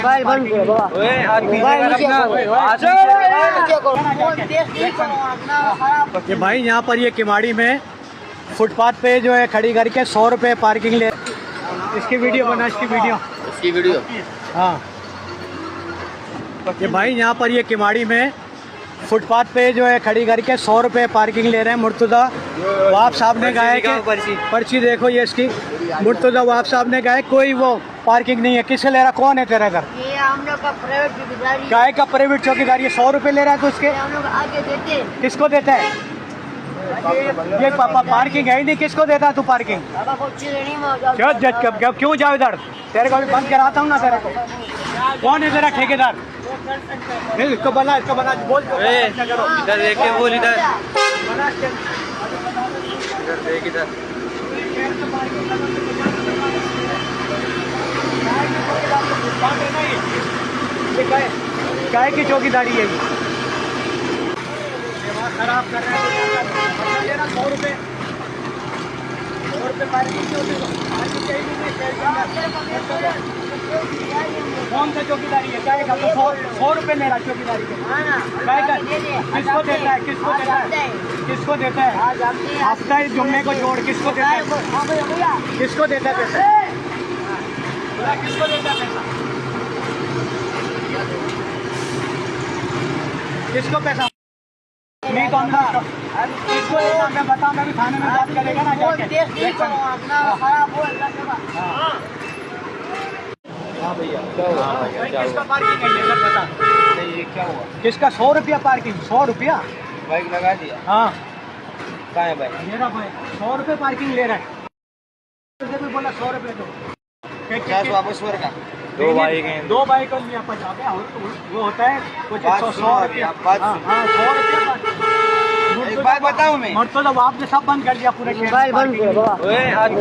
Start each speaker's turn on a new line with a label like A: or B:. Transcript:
A: Mobile बंद करो बाबा। ओए आज मोबाइल
B: ये भाई यहाँ पर ये किमाड़ी में फुटपाथ पे जो है खड़ी करके 100 रुपये पार्किंग ले। इसकी वीडियो बना, इसकी वीडियो हाँ। ये भाई यहाँ पर ये किमाड़ी में फुटपाथ पे जो है खड़ी करके 100 रुपये पार्किंग ले रहे हैं। मुर्तुज़ा वाब साहब ने कहा है कि पर्ची देखो ये इसकी। मुर्तुज़ा वाब साहब ने कहा है कोई वो पार्किंग नहीं है। किससे ले रहा, कौन है तेरा इधर?
A: ये हम लोग का प्राइवेट चौकीदारी।
B: काय का प्राइवेट चौकीदारी? 100 रुपये ले रहा है तो उसके
A: हम लोग आगे देते।
B: किसको देता है ये? पापा पार्किंग है ही नहीं, किसको देता है तू पार्किंग? क्यों जाओ इधर? तेरे को भी बंद कराता हूँ ना तेरे को। कौन है तेरा ठेकेदार? इसको बना बोल
C: इधर देख के बोल, इधर देख इधर।
B: काय की चौकीदारी है ये? खराब कर रहे हैं 100 रुपये कौन सा चौकीदारी है? क्या का? 100 रुपये ले रहा चौकीदारी के। किसको देता है? किसको देता है? हफ्ता ही जुम्मे को जोड़ किसको देता है? किसको देता है पैसा? किसको देता है पैसा? किसको पैसा नहीं तो अंदर किसको देता? मैं बता, मैं भी थाने में बात करेगा ना जाके। हाँ भैया किसका पार्किंग है ये बता।
C: ये क्या हुआ?
B: किसका? 100 रुपया पार्किंग। 100 रुपया
C: बाइक लगा दिया?
B: हाँ
C: कहाँ है बाइक?
B: मेरा भाई 100 रुपये पार्किंग ले रहा है। भी बोला 100 रुपये दो।
C: क्या वापस वर का?
B: दो बाइक लिया 50 वो होता है कुछ 100 रुपया। हाँ 100 रुपया।
C: एक बात बताऊँ मैं,
B: मतलब आपने सब बंद कर दिया पूरे।
A: मोबाइल बंद करो बाबा।
C: ओए आज